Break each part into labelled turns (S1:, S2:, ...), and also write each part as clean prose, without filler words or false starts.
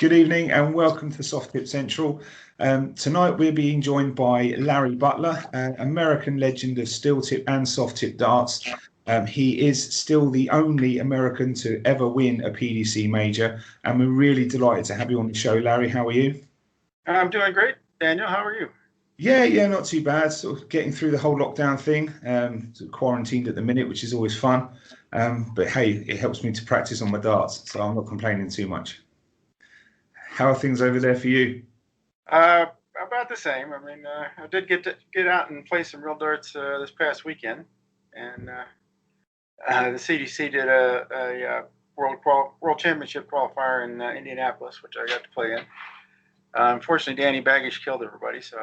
S1: Good evening and welcome to Soft Tip Central. Tonight we're being joined by Larry Butler, an American legend of steel tip and soft tip darts. He is still the only American to ever win a PDC major, and we're really delighted to have you on the show. Larry, how are you?
S2: I'm doing great. Daniel, how are you?
S1: Yeah, not too bad. Sort of getting through the whole lockdown thing. Sort of quarantined at the minute, which is always fun. But hey, it helps me to practice on my darts, so I'm not complaining too much. How are things over there for you?
S2: About the same. I mean, I did get out and play some real darts this past weekend, and the CDC did a World Championship qualifier in Indianapolis, which I got to play in. Unfortunately, Danny Baggish killed everybody. So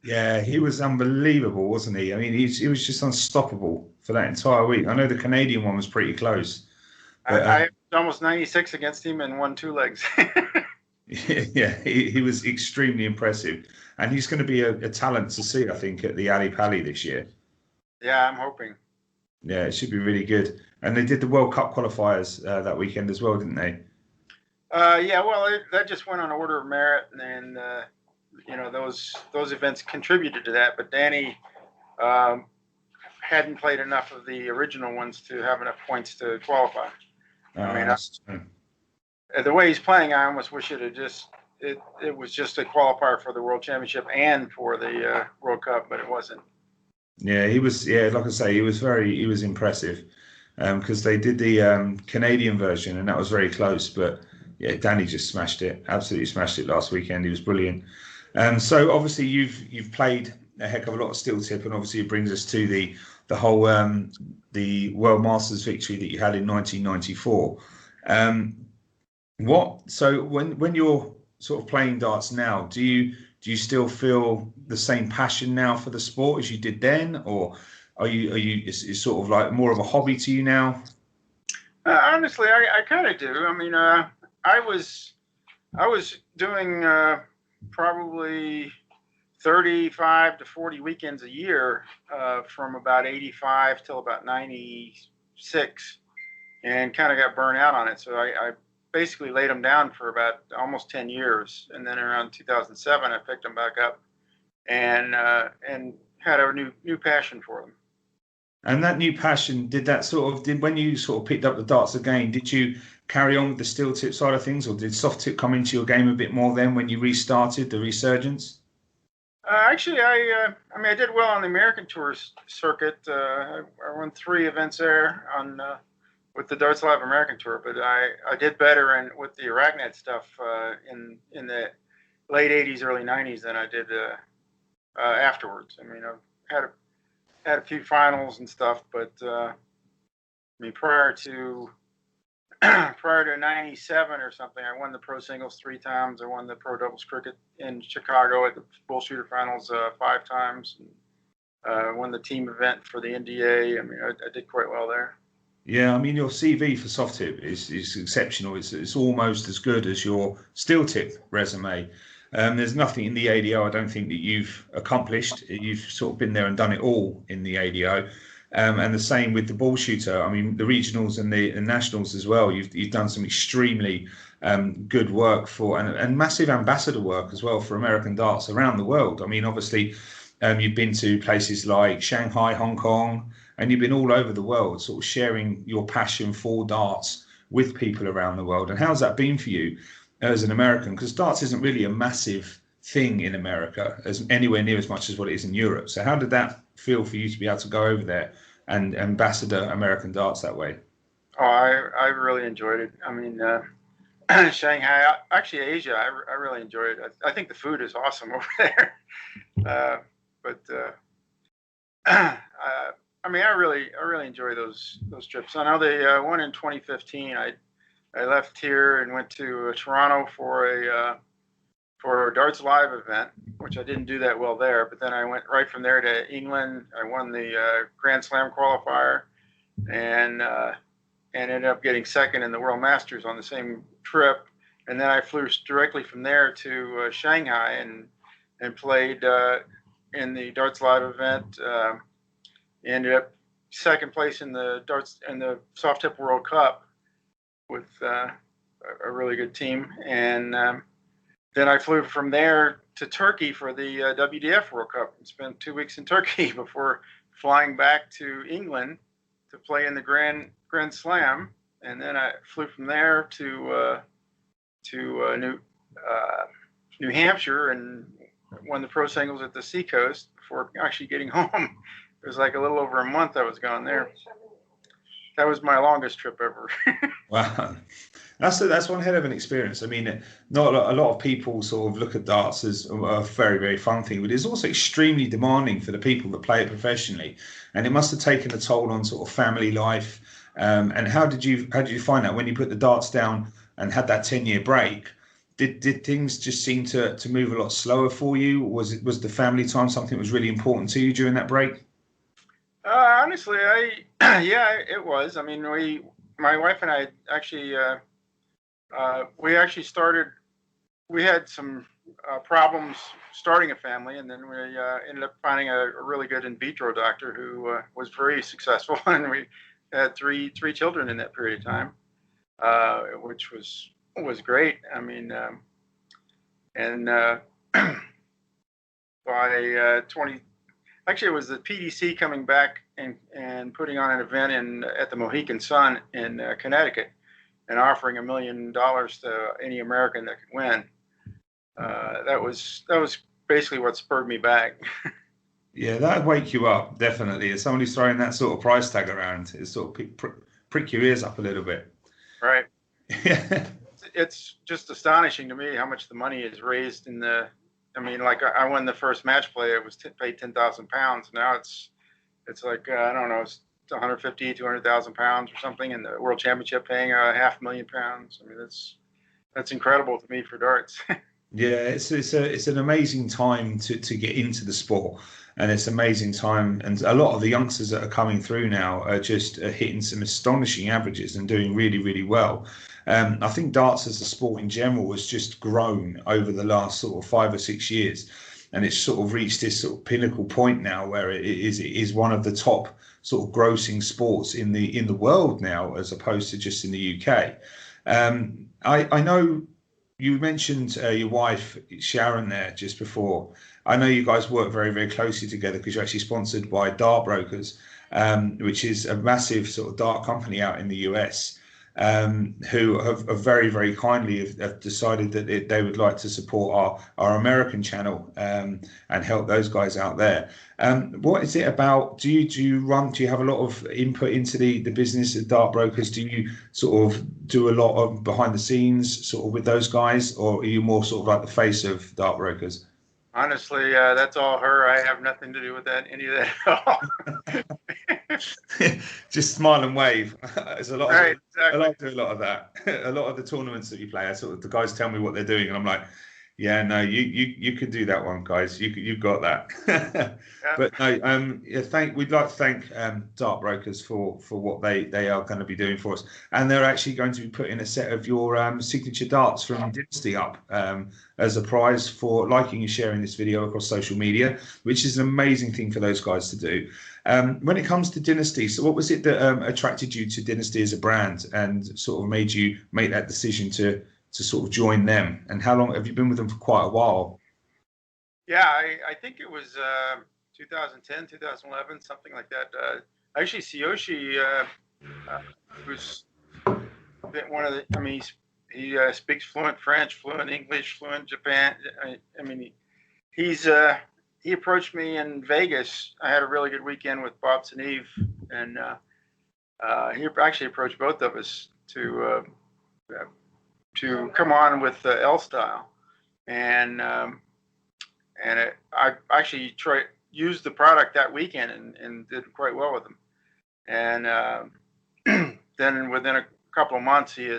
S1: Yeah, he was unbelievable, wasn't he? I mean, he was just unstoppable for that entire week. I know the Canadian one was pretty close, but
S2: I was almost 96 against him and won 2 legs.
S1: yeah, he was extremely impressive, and he's going to be a talent to see, I think, at the Ali Pali this year.
S2: Yeah, I'm hoping.
S1: Yeah, it should be really good. And they did the World Cup qualifiers that weekend as well, didn't they?
S2: Yeah, well, that just went on order of merit, and those events contributed to that. But Danny hadn't played enough of the original ones to have enough points to qualify. The way he's playing, I almost wish it was just a qualifier for the World Championship and for the World Cup, but it wasn't.
S1: Yeah, he was. Yeah, like I say, he was impressive because they did the Canadian version, and that was very close. But yeah, Danny just smashed it. Absolutely smashed it last weekend. He was brilliant. So obviously you've played a heck of a lot of steel tip, and obviously it brings us to the whole the World Masters victory that you had in 1994. So when you're sort of playing darts now, do you still feel the same passion now for the sport as you did then, or are you it's sort of like more of a hobby to you now?
S2: Honestly, I kind of do. I mean, I was doing probably 35 to 40 weekends a year from about 85 till about 96, and kind of got burnt out on it. So I basically laid them down for about almost 10 years, and then around 2007 I picked them back up and had a new passion for them.
S1: And that new passion, when you sort of picked up the darts again, did you carry on with the steel tip side of things, or did soft tip come into your game a bit more then when you restarted the resurgence?
S2: Actually, I did well on the American Tour circuit. I won 3 events there on with the Darts Live American Tour, but I did better with the Arachnid stuff in the late 80s, early 90s than I did afterwards. I mean, I've had a few finals and stuff, but I mean, prior to 97 or something, I won the pro singles 3 times. I won the pro doubles cricket in Chicago at the bull shooter finals 5 times. Won the team event for the NDA. I mean, I did quite well there.
S1: Yeah, I mean, your CV for soft tip is exceptional. It's almost as good as your steel tip resume. There's nothing in the ADO I don't think that you've accomplished. You've sort of been there and done it all in the ADO. And the same with the ball shooter. I mean, the regionals and the nationals as well. You've done some extremely good work and massive ambassador work as well for American darts around the world. I mean, obviously, you've been to places like Shanghai, Hong Kong, and you've been all over the world, sort of sharing your passion for darts with people around the world. And how's that been for you as an American? Because darts isn't really a massive thing in America, as anywhere near as much as what it is in Europe. So how did that feel for you to be able to go over there and ambassador American darts that way?
S2: Oh, I really enjoyed it. I mean, Shanghai, actually Asia, I really enjoyed it. I think the food is awesome over there. I mean, I really enjoy those trips. I know the one in 2015, I left here and went to Toronto for a Darts Live event, which I didn't do that well there. But then I went right from there to England. I won the Grand Slam qualifier, and ended up getting second in the World Masters on the same trip. And then I flew directly from there to Shanghai and played in the Darts Live event. Ended up second place in the soft tip World Cup with a really good team. And then I flew from there to Turkey for the WDF World Cup and spent 2 weeks in Turkey before flying back to England to play in the Grand Slam. And then I flew from there to New Hampshire and won the pro singles at the Seacoast before actually getting home. It was like a little over a month I was gone there. That was my longest trip ever.
S1: Wow, that's one hell of an experience. I mean, not a lot of people sort of look at darts as a very, very fun thing, but it's also extremely demanding for the people that play it professionally, and it must have taken a toll on sort of family life. And how did you find that when you put the darts down and had that 10-year break? Did things just seem to move a lot slower for you? Was the family time something that was really important to you during that break?
S2: Honestly, yeah, it was. I mean, my wife and I actually, we had some problems starting a family, and then we ended up finding a really good in vitro doctor who was very successful, and we had three children in that period of time, which was great. I mean, and by 20. Actually, it was the PDC coming back and putting on an event at the Mohegan Sun in Connecticut and offering $1 million to any American that could win. That was basically what spurred me back.
S1: Yeah, that'd wake you up, definitely. As somebody who's throwing that sort of price tag around, it sort of prick your ears up a little bit.
S2: Right.
S1: Yeah.
S2: It's just astonishing to me how much the money is raised in the. I mean, like I won the first match play. It was paid 10,000 pounds. Now it's like I don't know, it's 150, 200,000 pounds or something. And the World Championship paying £500,000 pounds. I mean, that's incredible to me for darts.
S1: Yeah, it's an amazing time to get into the sport, and it's an amazing time. And a lot of the youngsters that are coming through now are just hitting some astonishing averages and doing really, really well. I think darts as a sport in general has just grown over the last sort of 5 or 6 years, and it's sort of reached this sort of pinnacle point now where it is one of the top sort of grossing sports in the world now, as opposed to just in the UK. I know you mentioned your wife Sharon there just before. I know you guys work very, very closely together because you're actually sponsored by Dart Brokers, which is a massive sort of dart company out in the US. Who have very, very kindly have decided that they would like to support our American channel and help those guys out there. What is it about? Do you have a lot of input into the business of Dart Brokers? Do you sort of do a lot of behind the scenes sort of with those guys, or are you more sort of like the face of Dart Brokers?
S2: Honestly, that's all her. I have nothing to do with any of that at all.
S1: Just smile and wave. There's a lot.
S2: Right,
S1: I like to do a lot of that. A lot of the tournaments that you play, the guys tell me what they're doing, and I'm like, yeah, no, you could do that one, guys. You've got that. Yeah. But no, we'd like to thank Dart Brokers for what they are going to be doing for us, and they're actually going to be putting a set of your signature darts from Dynasty up as a prize for liking and sharing this video across social media, which is an amazing thing for those guys to do. When it comes to Dynasty, so what was it that attracted you to Dynasty as a brand and sort of made you make that decision to sort of join them? And how long have you been with them? For quite a while.
S2: Yeah, I think it was 2010, 2011, something like that. Actually, Tsuyoshi, who's one of the, I mean, he speaks fluent French, fluent English, fluent Japan. I mean, he approached me in Vegas. I had a really good weekend with Bob Seneve, and he actually approached both of us to come on with L Style, and I actually used the product that weekend and did quite well with them. And then within a couple of months, he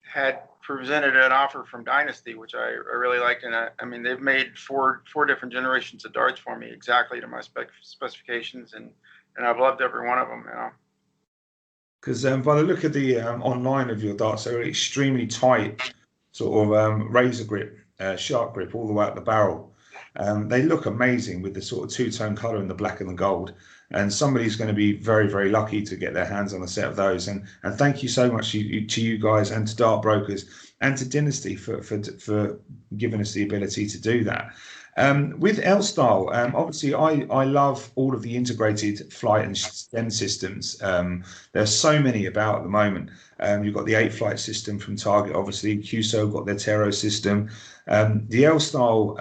S2: had presented an offer from Dynasty, which I really liked. And I mean, they've made four different generations of darts for me exactly to my specifications, and I've loved every one of them. You know.
S1: Because by the look of the online of your darts, they're extremely tight, sort of razor grip, sharp grip all the way up the barrel. They look amazing with the sort of two-tone colour in the black and the gold. and somebody's going to be very, very lucky to get their hands on a set of those. And thank you so much to you guys, and to Dart Brokers, and to Dynasty for giving us the ability to do that. With L-Style, obviously I love all of the integrated flight and stem systems. There's so many about at the moment. You've got the 8-flight system from Target, obviously. QSO got their Tero system. The L-Style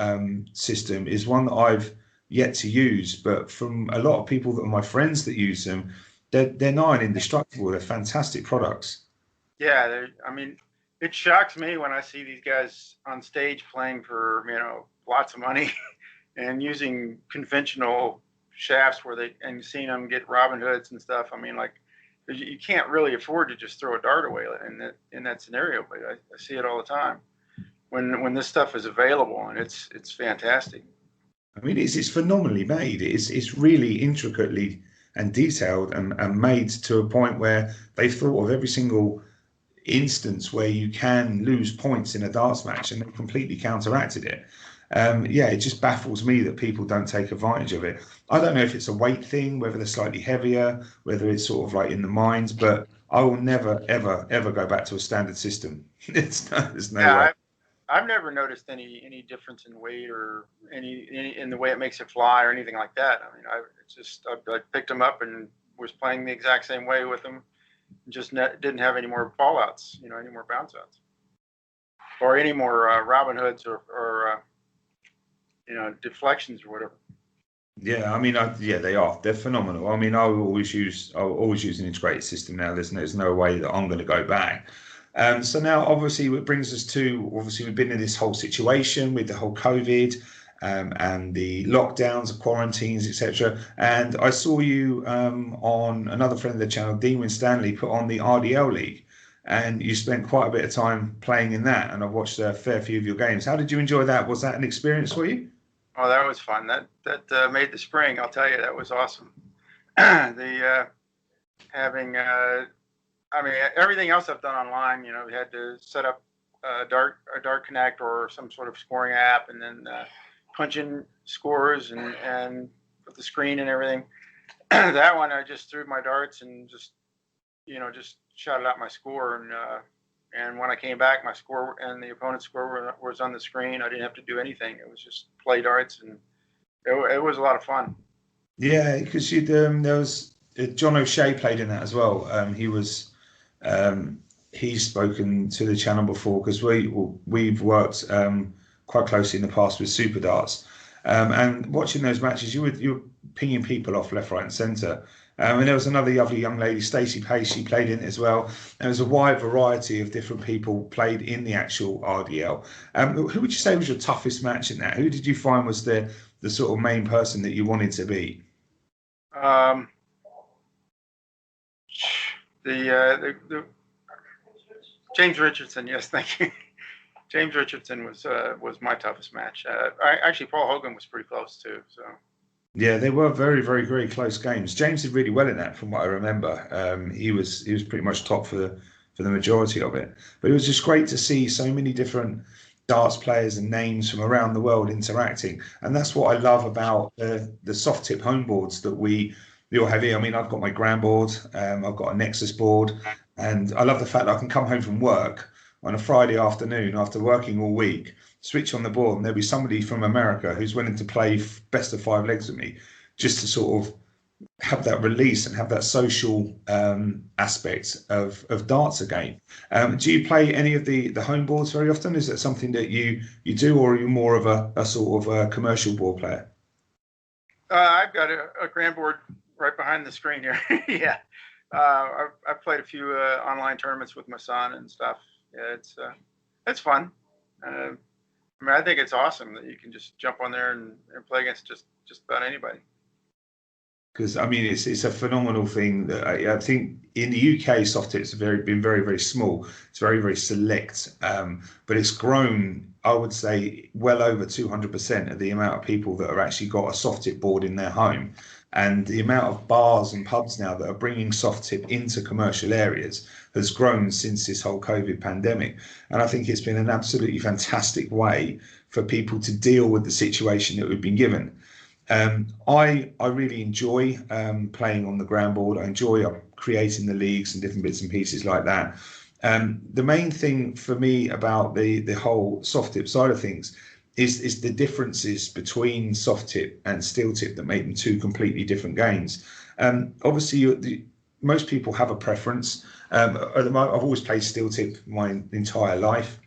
S1: system is one that I've yet to use, but from a lot of people that are my friends that use them, they're nigh and indestructible. They're fantastic products.
S2: Yeah, I mean, it shocks me when I see these guys on stage playing for, lots of money and using conventional shafts and seeing them get Robin Hoods and stuff. I mean, like, you can't really afford to just throw a dart away in that scenario, but I see it all the time when this stuff is available, and it's fantastic.
S1: I mean, it's phenomenally made. It's really intricately and detailed and made to a point where they've thought of every single instance where you can lose points in a darts match, and they completely counteracted it. It just baffles me that people don't take advantage of it. I don't know if it's a weight thing, whether they're slightly heavier, whether it's sort of like in the mines, but I will never, ever, ever go back to a standard system. There's no way.
S2: I've never noticed any difference in weight or any in the way it makes it fly or anything like that. I mean, I picked them up and was playing the exact same way with them, just didn't have any more fallouts, any more bounce outs, or any more Robin Hoods or deflections or whatever.
S1: Yeah, I mean, they're phenomenal. I mean, I'll always use an integrated system now. There's no way that I'm going to go back. So now, obviously, it brings us to, we've been in this whole situation with the whole COVID and the lockdowns, quarantines, etc. And I saw you on another friend of the channel, Dean Winstanley, put on the RDL League, and you spent quite a bit of time playing in that. And I've watched a fair few of your games. How did you enjoy that? Was that an experience for you?
S2: Oh, that was fun. That made the spring. I'll tell you, that was awesome. Everything else I've done online, we had to set up a Dart Connect or some sort of scoring app, and then punch in scores and put the screen and everything. That one, I just threw my darts and just shouted out my score, and when I came back, my score and the opponent's score was on the screen. I didn't have to do anything. It was just play darts, and it was a lot of fun.
S1: Yeah, because there was John O'Shea played in that as well. He's spoken to the channel before, because we've worked quite closely in the past with Super Darts, and watching those matches, you were pinging people off left, right, and centre. And there was another lovely young lady, Stacey Pace, she played in it as well. There was a wide variety of different people played in the actual RDL. Who would you say was your toughest match in that? Who did you find was the sort of main person that you wanted to beat?
S2: The James Richardson, yes, thank you. James Richardson was my toughest match. Actually, Paul Hogan was pretty close too. So.
S1: Yeah, they were very, very, very close games. James did really well in that, from what I remember. He was pretty much top for the majority of it. But it was just great to see so many different darts players and names from around the world interacting, and that's what I love about the soft tip home boards that we all have here. I mean, I've got my Grand board, I've got a Nexus board, and I love the fact that I can come home from work on a Friday afternoon after working all week, switch on the board, and there'll be somebody from America who's willing to play best of 5 legs with me, just to sort of have that release and have that social aspect of darts again. Do you play any of the home boards very often? Is that something that you do, or are you more of a sort of a commercial board player?
S2: I've got a Grand board right behind the screen here. Yeah, I've played a few online tournaments with my son and stuff. Yeah, it's fun. I think it's awesome that you can just jump on there and play against just about anybody.
S1: Because I mean, it's a phenomenal thing that I think in the UK soft tips have been very, very small. It's very, very select, but it's grown, I would say, well over 200% of the amount of people that have actually got a soft tip board in their home, and the amount of bars and pubs now that are bringing soft tip into commercial areas has grown since this whole COVID pandemic. And I think it's been an absolutely fantastic way for people to deal with the situation that we've been given. I really enjoy playing on the ground board. I enjoy creating the leagues and different bits and pieces like that. The main thing for me about the whole soft tip side of things is the differences between soft tip and steel tip that make them two completely different games. Obviously, most people have a preference. At the moment, I've always played steel tip my entire life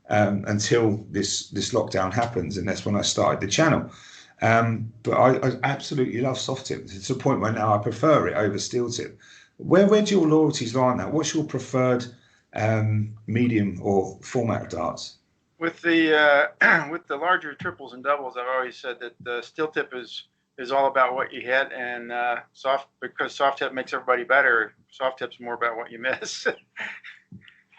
S1: until this lockdown happens, and that's when I started the channel. But I absolutely love soft tip to the point where now I prefer it over steel tip. Where do your loyalties lie on that? What's your preferred medium or format of darts?
S2: With the with the larger triples and doubles, I've always said that the steel tip is all about what you hit, and because soft tip makes everybody better. Soft tip's more about what you miss.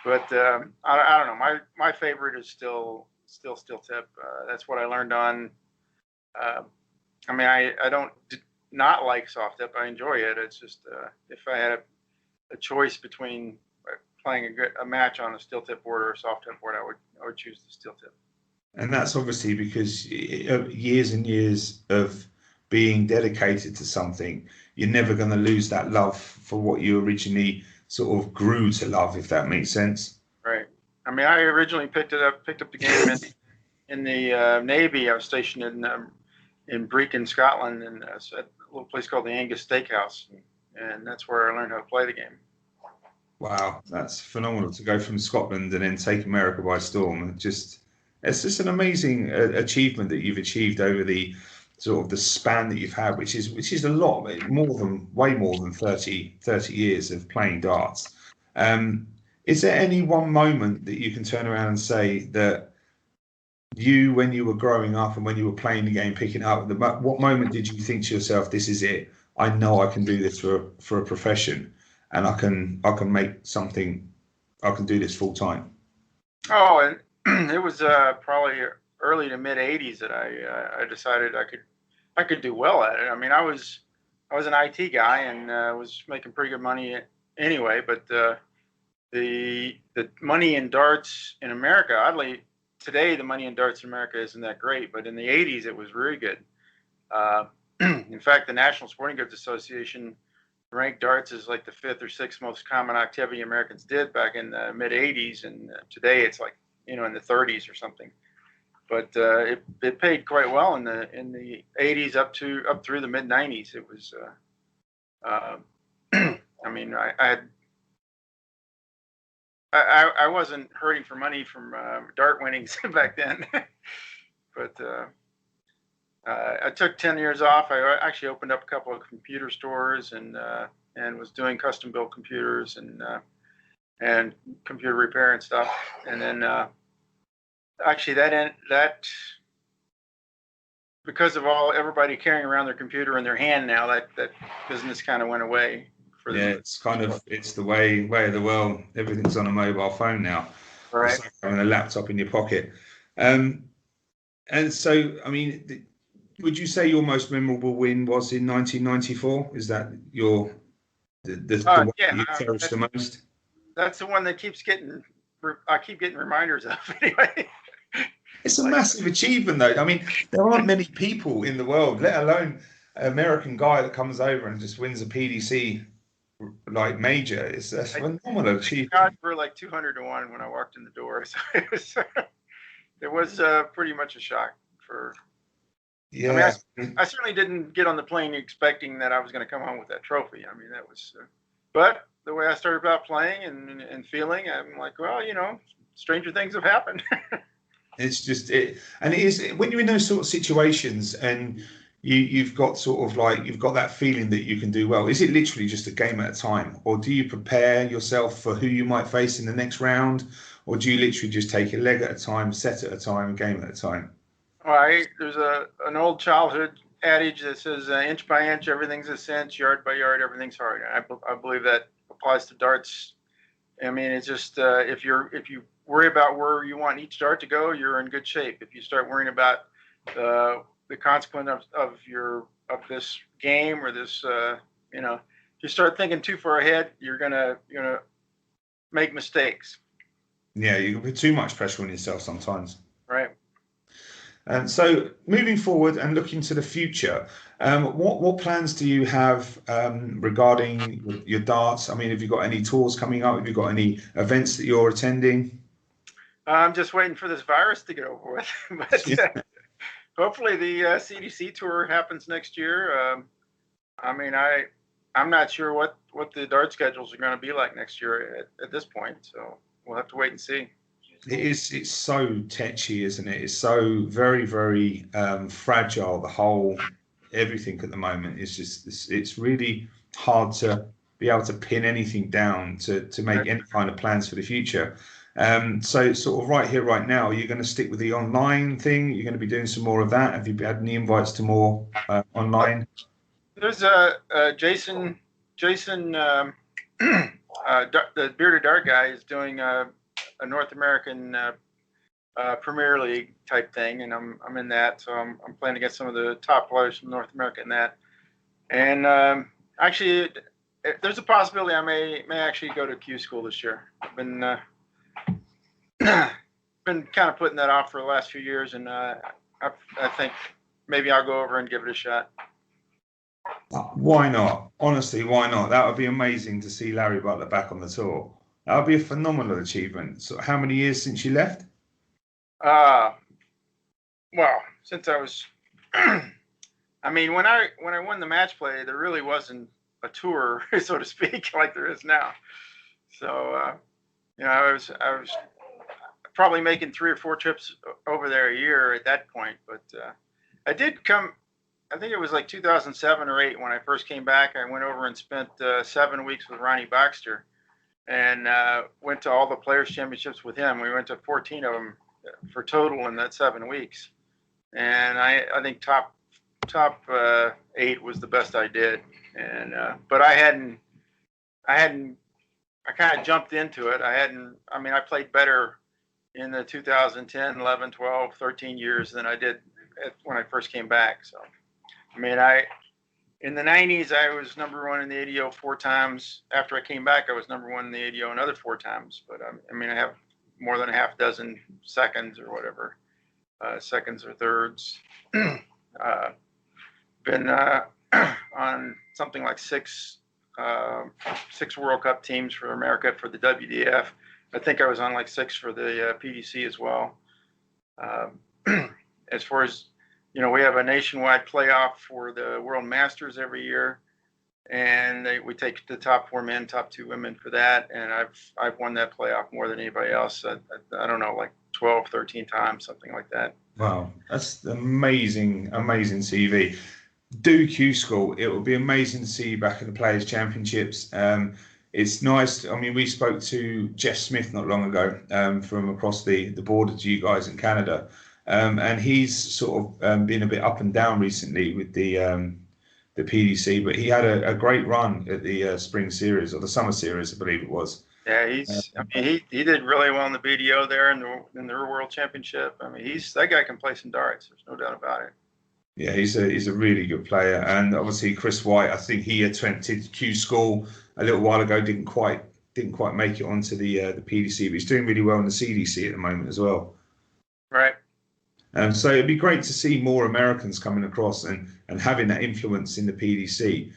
S2: But I don't know. My favorite is still steel tip. That's what I learned on. I mean, I don't not like soft tip. I enjoy it. It's just if I had a choice between playing a match on a steel tip board or a soft tip board, I would choose the steel tip.
S1: And that's obviously because years and years of being dedicated to something, you're never going to lose that love for what you originally sort of grew to love, if that makes sense.
S2: Right. I mean, I originally picked up the game in the Navy. I was stationed in Brecon, Scotland, and at a little place called the Angus Steakhouse, and that's where I learned how to play the game.
S1: Wow, that's phenomenal to go from Scotland and then take America by storm. It's just an amazing achievement that you've achieved over the sort of the span that you've had, which is a lot, way more than 30 years of playing darts. Is there any one moment that you can turn around and say that when you were growing up and when you were playing the game, picking it up, what moment did you think to yourself, this is it? I know I can do this for a profession, and I can make something. I can do this full time.
S2: Oh, and it was probably early to mid '80s that I decided I could do well at it. I mean, I was an IT guy and was making pretty good money anyway. But the money in darts in America, oddly, today the money in darts in America isn't that great, but in the '80s it was really good. In fact, the National Sporting Goods Association ranked darts as like the 5th or 6th most common activity Americans did back in the mid '80s, and today it's like in the 30s or something. But it paid quite well in the '80s up through the mid '90s. It was I mean, I wasn't hurting for money from dart winnings back then, but I took 10 years off. I actually opened up a couple of computer stores and was doing custom built computers and computer repair and stuff. And then actually that because of everybody carrying around their computer in their hand now, that business kind of went away.
S1: It's the way of the world. Everything's on a mobile phone now.
S2: Right.
S1: It's like having a laptop in your pocket. And so, I mean, would you say your most memorable win was in 1994? Is that the one you cherish the most?
S2: That's the one that I keep getting reminders of anyway.
S1: It's a massive achievement, though. I mean, there aren't many people in the world, let alone an American guy that comes over and just wins a PDC like major. It's a phenomenal achievement.
S2: Odds were like 200 to 1 when I walked in the door, so it was pretty much a shock for.
S1: Yeah,
S2: I mean, I certainly didn't get on the plane expecting that I was going to come home with that trophy. I mean, that was, but the way I started out playing and feeling, I'm like, well, stranger things have happened.
S1: It's just it, and it is when you're in those sort of situations and you've got that feeling that you can do well. Is it literally just a game at a time, or do you prepare yourself for who you might face in the next round, or do you literally just take a leg at a time, set at a time, game at a time?
S2: Well, there's an old childhood adage that says inch by inch everything's a cinch, yard by yard everything's hard. I believe that applies to darts. I mean, it's just if you worry about where you want each dart to go, you're in good shape. If you start worrying about the consequence of this game or this, if you start thinking too far ahead, you're gonna make mistakes.
S1: Yeah, you can put too much pressure on yourself sometimes.
S2: Right.
S1: And so moving forward and looking to the future, what plans do you have regarding your darts? I mean, have you got any tours coming up? Have you got any events that you're attending?
S2: I'm just waiting for this virus to get over with. But
S1: Yeah.
S2: hopefully the CDC tour happens next year. I mean, I'm not sure what the dart schedules are going to be like next year at this point. So we'll have to wait and see.
S1: It's so tetchy, isn't it? It's so very, very fragile. The whole everything at the moment is just it's really hard to be able to pin anything down to make
S2: Right.
S1: any kind of plans for the future. So sort of right here, right now, are you going to stick with the online thing? You're going to be doing some more of that? Have you had any invites to more online?
S2: There's Jason, the bearded dart guy is doing a North American Premier League type thing, and I'm in that. So I'm planning to get some of the top players from North America in that. And actually, there's a possibility I may actually go to Q school this year. I've been been kind of putting that off for the last few years, and I think maybe I'll go over and give it a shot.
S1: Why not? Honestly, why not? That would be amazing to see Larry Butler back on the tour. That would be a phenomenal achievement. So, how many years since you left?
S2: Uh, well, since I was, I mean, when I won the match play, there really wasn't a tour, so to speak, like there is now. So, you know, I was probably making 3 or 4 trips over there a year at that point. But I did come. I think it was like 2007 or 8 when I first came back. I went over and spent 7 weeks with Ronnie Baxter, and went to all the Players Championships with him. We went to 14 of them for total in that 7 weeks, and I think top 8 was the best I did. And but I kind of jumped into it. I mean, I played better in the 2010, 11, 12, 13 years than I did when I first came back. So, I mean, in the 90s, I was #1 in the ADO 4 times. After I came back, I was #1 in the ADO another 4 times. But I mean, I have more than a half dozen seconds or whatever, seconds or thirds. Been on something like 6 World Cup teams for America for the WDF. I think I was on like 6 for the PDC as well. As far as, you know, we have a nationwide playoff for the World Masters every year, and we take the top 4 men, top 2 women for that. And I've won that playoff more than anybody else. I don't know, like 12, 13 times, something like that.
S1: Wow, that's amazing, amazing CV. Do Q School. It would be amazing to see you back in the Players Championships. It's nice. I mean, we spoke to Jeff Smith not long ago from across the border to you guys in Canada, and he's sort of been a bit up and down recently with the PDC, but he had a great run at the Spring Series or the Summer Series, I believe it was.
S2: Yeah, I mean, he did really well in the BDO there in the World Championship. I mean, that guy can play some darts. There's no doubt about it.
S1: Yeah, he's a really good player, and obviously Chris White. I think he attempted Q School a little while ago, didn't quite make it onto the PDC, but he's doing really well in the CDC at the moment as well.
S2: Right.
S1: So it'd be great to see more Americans coming across and having that influence in the PDC,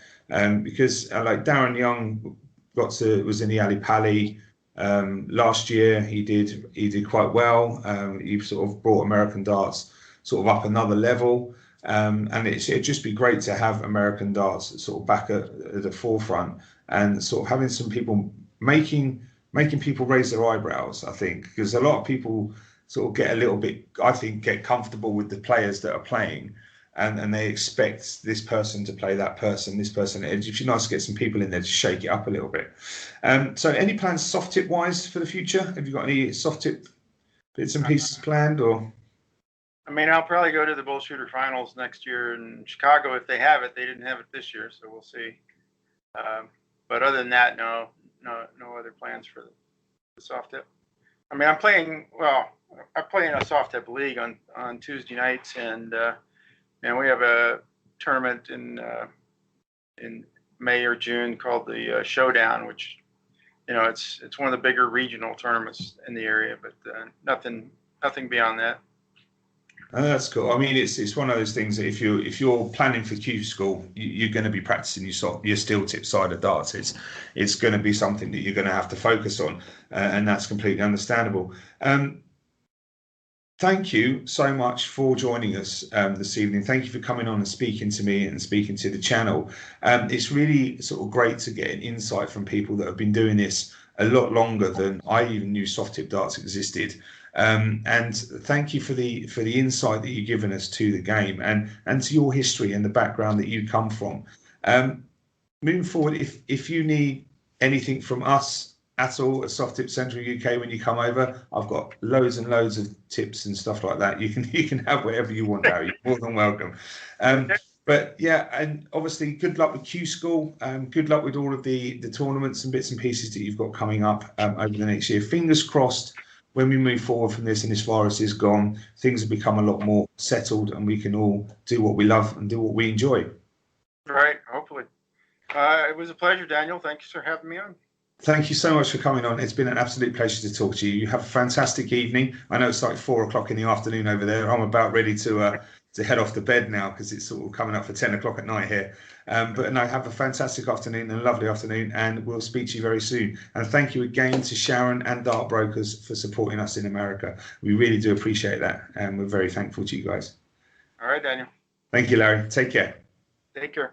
S1: because like Darren Young was in the Ali Pali last year. He did quite well. He sort of brought American darts sort of up another level. And it'd just be great to have American darts sort of back at the forefront and sort of having some people making people raise their eyebrows, I think, because a lot of people sort of get a little bit, I think, get comfortable with the players that are playing and they expect this person to play that person, this person. It'd be nice to get some people in there to shake it up a little bit. So any plans soft tip wise for the future? Have you got any soft tip bits and pieces planned or?
S2: I mean, I'll probably go to the Bull Shooter Finals next year in Chicago if they have it. They didn't have it this year, so we'll see. But other than that, no other plans for the soft tip. I mean, I play in a soft tip league on Tuesday nights, and we have a tournament in May or June called the Showdown, which, you know, it's one of the bigger regional tournaments in the area, but nothing beyond that.
S1: Oh, that's cool. I mean, it's one of those things that if you're planning for Q school, you're going to be practicing your steel tip side of darts. It's going to be something that you're going to have to focus on, and that's completely understandable. Thank you so much for joining us this evening. Thank you for coming on and speaking to me and speaking to the channel. It's really sort of great to get an insight from people that have been doing this a lot longer than I even knew soft tip darts existed. And thank you for the insight that you've given us to the game and to your history and the background that you come from. Moving forward, if you need anything from us at all at Soft Tip Central UK when you come over, I've got loads and loads of tips and stuff like that. You can have whatever you want, Larry. You're more than welcome. But yeah, and obviously good luck with Q School. Good luck with all of the tournaments and bits and pieces that you've got coming up over the next year. Fingers crossed when we move forward from this and this virus is gone, things have become a lot more settled and we can all do what we love and do what we enjoy.
S2: Right, hopefully. It was a pleasure, Daniel. Thanks for having me on.
S1: Thank you so much for coming on. It's been an absolute pleasure to talk to you. You have a fantastic evening. I know it's like 4 o'clock in the afternoon over there. I'm about ready to head off to bed now because it's sort of coming up for 10 o'clock at night here. But no, have a fantastic afternoon and a lovely afternoon, and we'll speak to you very soon. And thank you again to Sharon and Dart Brokers for supporting us in America. We really do appreciate that, and we're very thankful to you guys.
S2: All right, Daniel.
S1: Thank you, Larry. Take care.
S2: Take care.